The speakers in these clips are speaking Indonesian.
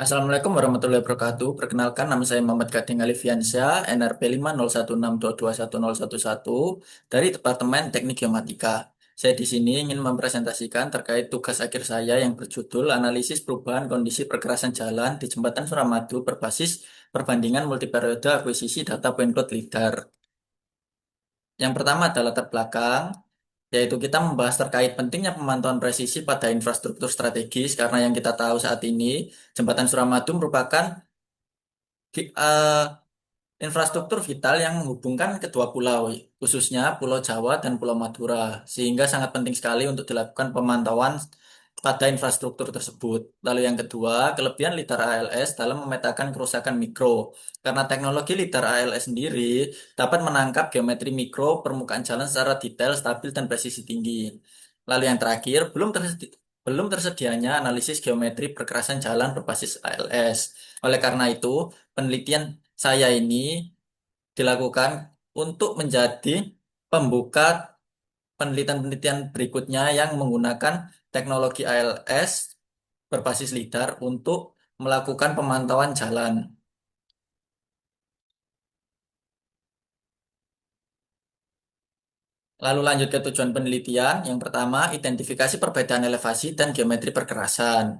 Assalamualaikum warahmatullahi wabarakatuh. Perkenalkan, nama saya Muhammad Gading Alifiansyah, NRP 501622111 dari Departemen Teknik Geomatika. Saya di sini ingin mempresentasikan terkait tugas akhir saya yang berjudul Analisis Perubahan Kondisi Pergerasan Jalan di Jembatan Suramadu berbasis perbandingan multiperiode akuisisi data point cloud LIDAR. Yang pertama adalah latar belakang, yaitu kita membahas terkait pentingnya pemantauan presisi pada infrastruktur strategis karena yang kita tahu saat ini Jembatan Suramadu merupakan vi- eh, infrastruktur vital yang menghubungkan kedua pulau, khususnya Pulau Jawa dan Pulau Madura, sehingga sangat penting sekali untuk dilakukan pemantauan pada infrastruktur tersebut. Lalu yang kedua, kelebihan lidar ALS dalam memetakan kerusakan mikro. Karena teknologi lidar ALS sendiri dapat menangkap geometri mikro permukaan jalan secara detail, stabil, dan presisi tinggi. Lalu yang terakhir, belum tersedianya analisis geometri perkerasan jalan berbasis ALS. Oleh karena itu, penelitian saya ini dilakukan untuk menjadi pembuka penelitian-penelitian berikutnya yang menggunakan teknologi ALS berbasis LIDAR untuk melakukan pemantauan jalan. Lalu lanjut ke tujuan penelitian. Yang pertama, identifikasi perbedaan elevasi dan geometri perkerasan.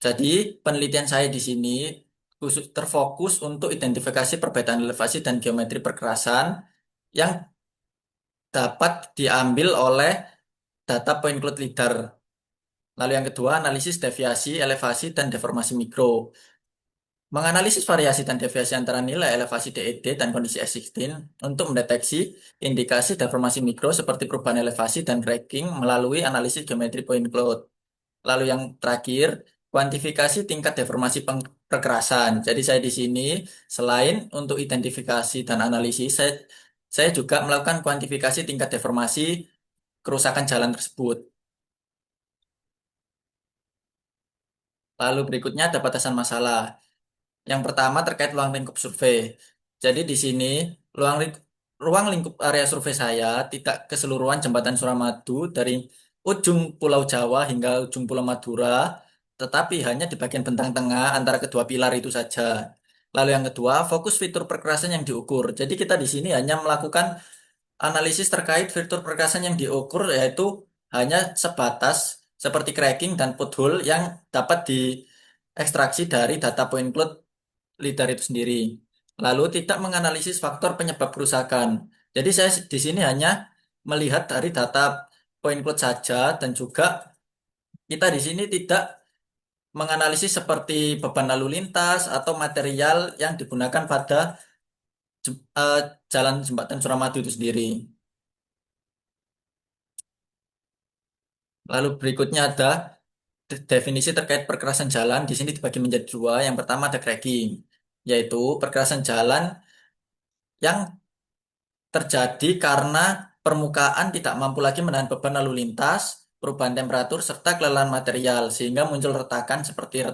Jadi, penelitian saya di sini khusus terfokus untuk identifikasi perbedaan elevasi dan geometri perkerasan yang dapat diambil oleh data point cloud LIDAR. Lalu yang kedua, analisis deviasi, elevasi, dan deformasi mikro. Menganalisis variasi dan deviasi antara nilai elevasi DED dan kondisi existing untuk mendeteksi indikasi deformasi mikro seperti perubahan elevasi dan cracking melalui analisis geometri point cloud. Lalu yang terakhir, kuantifikasi tingkat deformasi pergerasan. Jadi saya di sini selain untuk identifikasi dan analisis, saya juga melakukan kuantifikasi tingkat deformasi kerusakan jalan tersebut. Lalu berikutnya ada batasan masalah. Yang pertama terkait ruang lingkup survei. Jadi di sini ruang lingkup area survei saya tidak keseluruhan jembatan Suramadu dari ujung Pulau Jawa hingga ujung Pulau Madura, tetapi hanya di bagian bentang tengah antara kedua pilar itu saja. Lalu yang kedua, fokus fitur perkerasan yang diukur. Jadi kita di sini hanya melakukan analisis terkait fitur perkerasan yang diukur yaitu hanya sebatas seperti cracking dan pothole yang dapat diekstraksi dari data point cloud LIDAR itu sendiri. Lalu tidak menganalisis faktor penyebab kerusakan. Jadi saya di sini hanya melihat dari data point cloud saja dan juga kita di sini tidak menganalisis seperti beban lalu lintas atau material yang digunakan pada jalan jembatan Suramadu itu sendiri. Lalu berikutnya ada definisi terkait perkerasan jalan. Di sini dibagi menjadi dua. Yang pertama ada cracking, yaitu perkerasan jalan yang terjadi karena permukaan tidak mampu lagi menahan beban lalu lintas, perubahan temperatur, serta kelelahan material, sehingga muncul retakan seperti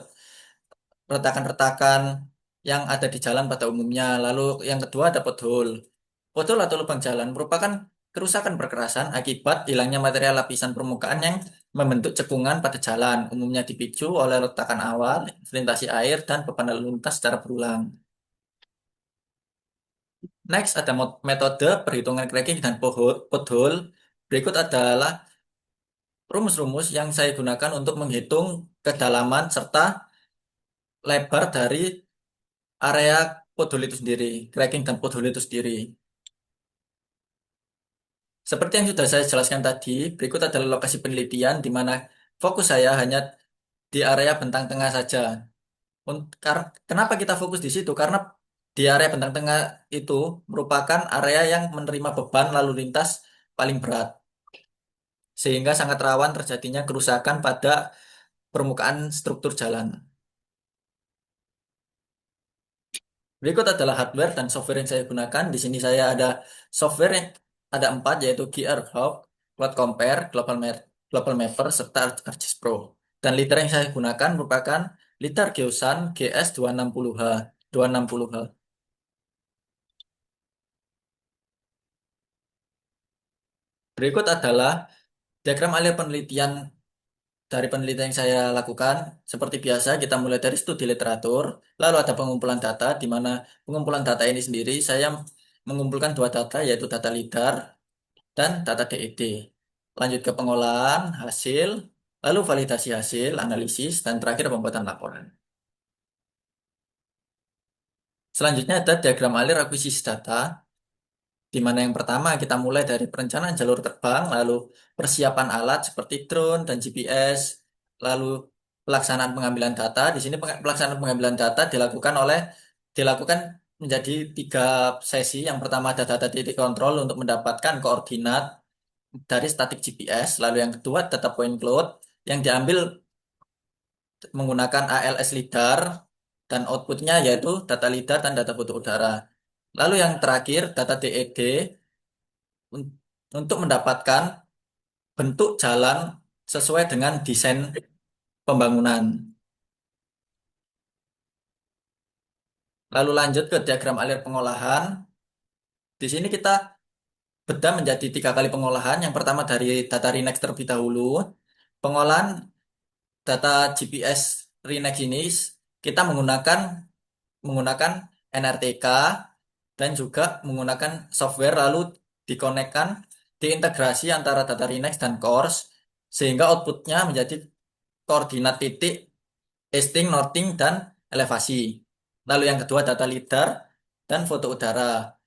retakan-retakan yang ada di jalan pada umumnya. Lalu yang kedua ada pothole. Pothole atau lubang jalan merupakan kerusakan perkerasan akibat hilangnya material lapisan permukaan yang membentuk cekungan pada jalan, umumnya dipicu oleh retakan awal, melintasi air, dan beban lalu lintas secara berulang. Next, ada metode perhitungan cracking dan pothole. Berikut adalah rumus-rumus yang saya gunakan untuk menghitung kedalaman serta lebar dari area pothole itu sendiri, cracking dan pothole itu sendiri. Seperti yang sudah saya jelaskan tadi, berikut adalah lokasi penelitian di mana fokus saya hanya di area bentang tengah saja. Kenapa kita fokus di situ? Karena di area bentang tengah itu merupakan area yang menerima beban lalu lintas paling berat, sehingga sangat rawan terjadinya kerusakan pada permukaan struktur jalan. Berikut adalah hardware dan software yang saya gunakan. Di sini saya ada software yang ada empat, yaitu GearHawk, Cloud Compare, Global Mapper, serta ArcGIS Pro. Dan liter yang saya gunakan merupakan liter Geosan GS 260H. 260H. Berikut adalah diagram alur penelitian dari penelitian yang saya lakukan, seperti biasa kita mulai dari studi literatur, lalu ada pengumpulan data, di mana pengumpulan data ini sendiri saya mengumpulkan dua data, yaitu data LIDAR dan data DED. Lanjut ke pengolahan hasil, lalu validasi hasil, analisis, dan terakhir pembuatan laporan. Selanjutnya ada diagram alir akuisisi data, di mana yang pertama kita mulai dari perencanaan jalur terbang, lalu persiapan alat seperti drone dan GPS, lalu pelaksanaan pengambilan data. Di sini pelaksanaan pengambilan data dilakukan menjadi tiga sesi. Yang pertama ada data titik kontrol untuk mendapatkan koordinat dari statik GPS, lalu yang kedua data point cloud yang diambil menggunakan ALS LIDAR dan outputnya yaitu data LIDAR dan data foto udara. Lalu yang terakhir data DED un- untuk mendapatkan bentuk jalan sesuai dengan desain pembangunan. Lalu lanjut ke diagram alir pengolahan. Di sini kita bedah menjadi tiga kali pengolahan. Yang pertama dari data Rinex terlebih dahulu. Pengolahan data GPS Rinex ini kita menggunakan NRTK dan juga menggunakan software lalu dikonekkan diintegrasi antara data Rinex dan CORS sehingga outputnya menjadi koordinat titik, easting, northing, dan elevasi. Lalu yang kedua data lidar dan foto udara.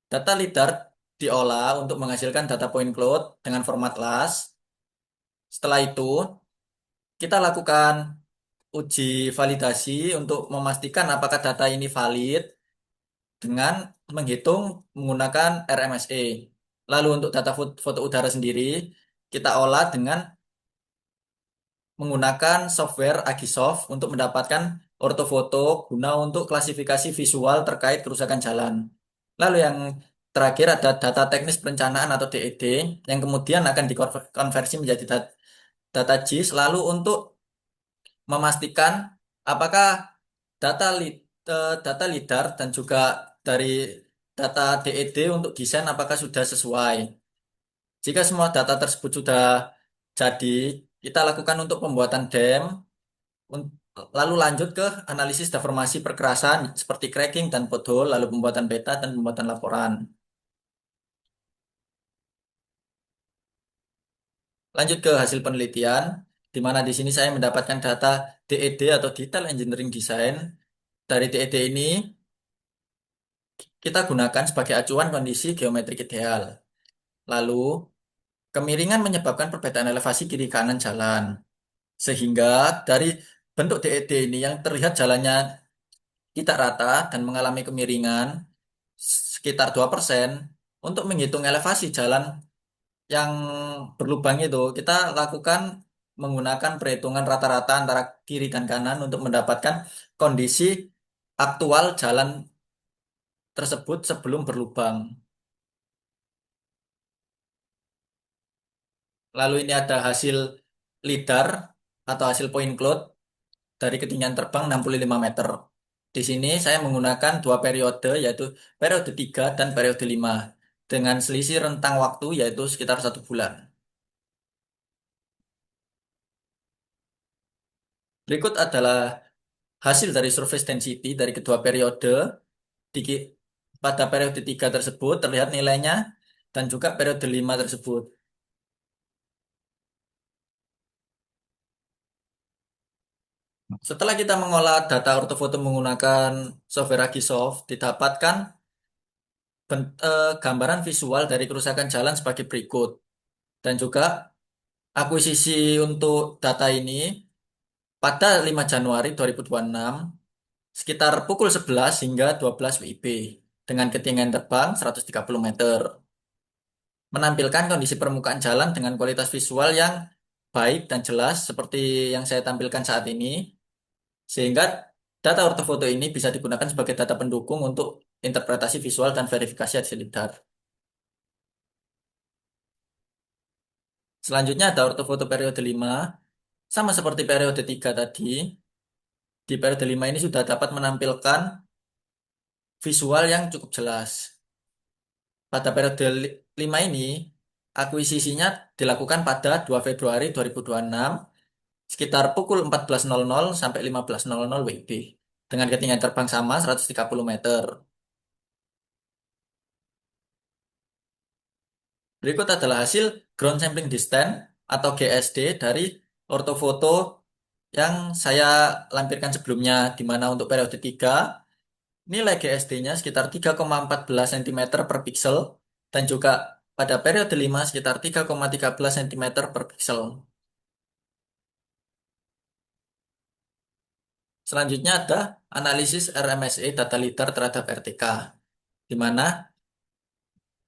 Data lidar diolah untuk menghasilkan data point cloud dengan format LAS. Setelah itu kita lakukan uji validasi untuk memastikan apakah data ini valid dengan menghitung menggunakan RMSE. Lalu untuk data foto udara sendiri kita olah dengan menggunakan software Agisoft untuk mendapatkan ortofoto guna untuk klasifikasi visual terkait kerusakan jalan. Lalu yang terakhir ada data teknis perencanaan atau DED yang kemudian akan dikonversi menjadi data JIS lalu untuk memastikan apakah data LIDAR dan juga dari data DED untuk desain apakah sudah sesuai. Jika semua data tersebut sudah jadi, kita lakukan untuk pembuatan DEM. Un- Lalu lanjut ke analisis deformasi perkerasan seperti cracking dan pothole, lalu pembuatan peta dan pembuatan laporan. Lanjut ke hasil penelitian, di mana di sini saya mendapatkan data DED atau Detail Engineering Design. Dari DED ini kita gunakan sebagai acuan kondisi geometrik ideal. Lalu kemiringan menyebabkan perbedaan elevasi kiri kanan jalan. Sehingga dari bentuk DED ini yang terlihat jalannya tidak rata dan mengalami kemiringan sekitar 2%. Untuk menghitung elevasi jalan yang berlubang itu, kita lakukan menggunakan perhitungan rata-rata antara kiri dan kanan untuk mendapatkan kondisi aktual jalan tersebut sebelum berlubang. Lalu ini ada hasil LIDAR atau hasil point cloud dari ketinggian terbang 65 meter. Di sini saya menggunakan dua periode yaitu periode 3 dan periode 5 dengan selisih rentang waktu yaitu sekitar 1 bulan. Berikut adalah hasil dari surface density dari kedua periode. Di- Pada periode 3 tersebut terlihat nilainya dan juga periode 5 tersebut. Setelah kita mengolah data ortofoto menggunakan software Agisoft, didapatkan gambaran visual dari kerusakan jalan sebagai berikut. Dan juga akuisisi untuk data ini pada 5 Januari 2026 sekitar pukul 11 hingga 12 WIB dengan ketinggian terbang 130 meter. Menampilkan kondisi permukaan jalan dengan kualitas visual yang baik dan jelas seperti yang saya tampilkan saat ini, sehingga data ortofoto ini bisa digunakan sebagai data pendukung untuk interpretasi visual dan verifikasi hasil lidar. Selanjutnya ada ortofoto periode 5, sama seperti periode 3 tadi. Di periode 5 ini sudah dapat menampilkan visual yang cukup jelas. Pada periode 5 ini, akuisisinya dilakukan pada 2 Februari 2026 sekitar pukul 14.00 sampai 15.00 WIB dengan ketinggian terbang sama 130 meter. Berikut adalah hasil ground sampling distance atau GSD dari ortofoto yang saya lampirkan sebelumnya, di mana untuk periode 3 nilai GSD-nya sekitar 3,14 cm per pixel dan juga pada periode 5 sekitar 3,13 cm per pixel. Selanjutnya ada analisis RMSE data liter terhadap RTK, di mana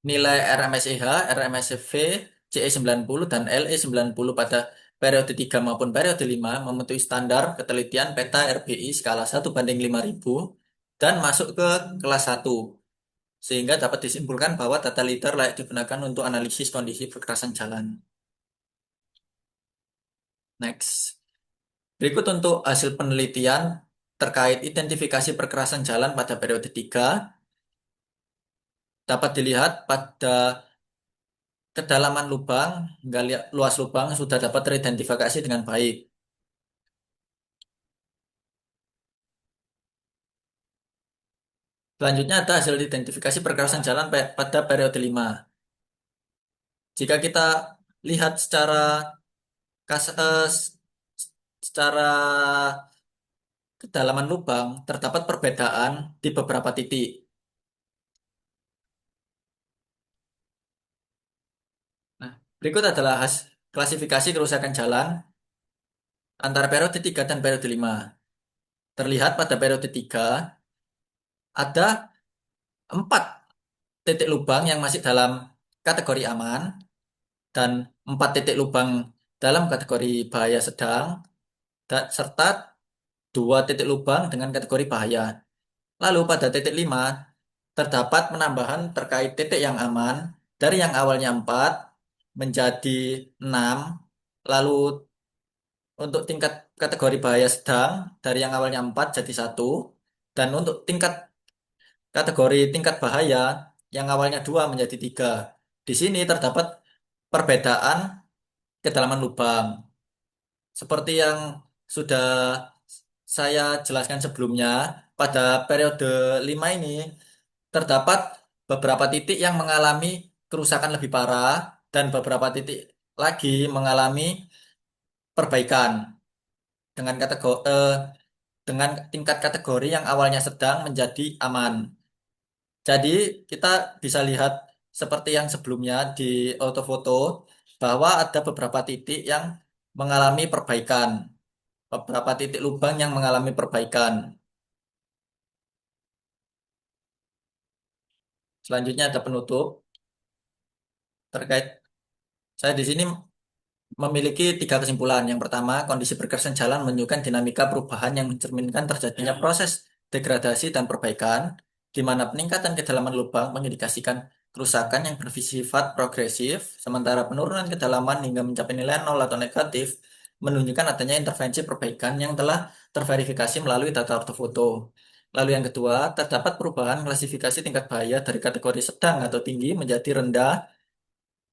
nilai RMSEH, RMSEV, CE90, dan LE90 pada periode 3 maupun periode 5 memenuhi standar ketelitian peta RBI skala 1:5000 dan masuk ke kelas 1, sehingga dapat disimpulkan bahwa data liter layak digunakan untuk analisis kondisi perkerasan jalan. Next. Berikut untuk hasil penelitian terkait identifikasi perkerasan jalan pada periode 3 dapat dilihat pada kedalaman lubang hingga luas lubang sudah dapat teridentifikasi dengan baik. Selanjutnya ada hasil identifikasi perkerasan jalan pada periode 5. Jika kita lihat secara kedalaman lubang, terdapat perbedaan di beberapa titik. Nah, berikut adalah klasifikasi kerusakan jalan antara periode 3 dan periode 5. Terlihat pada periode 3 ada 4 titik lubang yang masih dalam kategori aman dan 4 titik lubang dalam kategori bahaya sedang serta 2 titik lubang dengan kategori bahaya. Lalu pada titik 5 terdapat penambahan terkait titik yang aman dari yang awalnya 4 menjadi 6. Lalu untuk tingkat kategori bahaya sedang dari yang awalnya 4 jadi 1. Dan untuk kategori tingkat bahaya yang awalnya 2 menjadi 3. Di sini terdapat perbedaan kedalaman lubang. Seperti yang sudah saya jelaskan sebelumnya, pada periode 5 ini terdapat beberapa titik yang mengalami kerusakan lebih parah dan beberapa titik lagi mengalami perbaikan dengan dengan tingkat kategori yang awalnya sedang menjadi aman. Jadi kita bisa lihat seperti yang sebelumnya di ortofoto bahwa ada beberapa titik yang mengalami perbaikan, beberapa titik lubang yang mengalami perbaikan. Selanjutnya ada penutup terkait. Saya di sini memiliki 3 kesimpulan. Yang pertama, kondisi pergerakan jalan menunjukkan dinamika perubahan yang mencerminkan terjadinya proses degradasi dan perbaikan, di mana peningkatan kedalaman lubang mengindikasikan kerusakan yang bersifat progresif, sementara penurunan kedalaman hingga mencapai nilai nol atau negatif menunjukkan adanya intervensi perbaikan yang telah terverifikasi melalui data ortofoto. Lalu yang kedua, terdapat perubahan klasifikasi tingkat bahaya dari kategori sedang atau tinggi menjadi rendah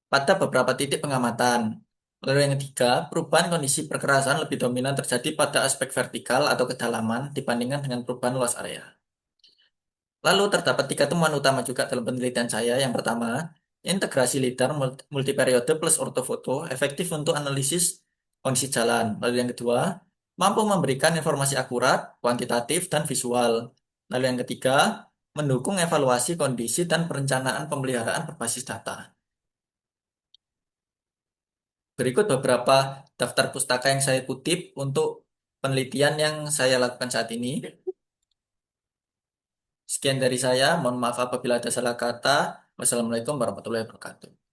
pada beberapa titik pengamatan. Lalu yang ketiga, perubahan kondisi perkerasan lebih dominan terjadi pada aspek vertikal atau kedalaman dibandingkan dengan perubahan luas area. Lalu terdapat 3 temuan utama juga dalam penelitian saya. Yang pertama, integrasi lidar multiperiode plus ortofoto efektif untuk analisis kondisi jalan. Lalu yang kedua, mampu memberikan informasi akurat, kuantitatif, dan visual. Lalu yang ketiga, mendukung evaluasi kondisi dan perencanaan pemeliharaan berbasis data. Berikut beberapa daftar pustaka yang saya kutip untuk penelitian yang saya lakukan saat ini. Sekian dari saya, mohon maaf apabila ada salah kata. Wassalamualaikum warahmatullahi wabarakatuh.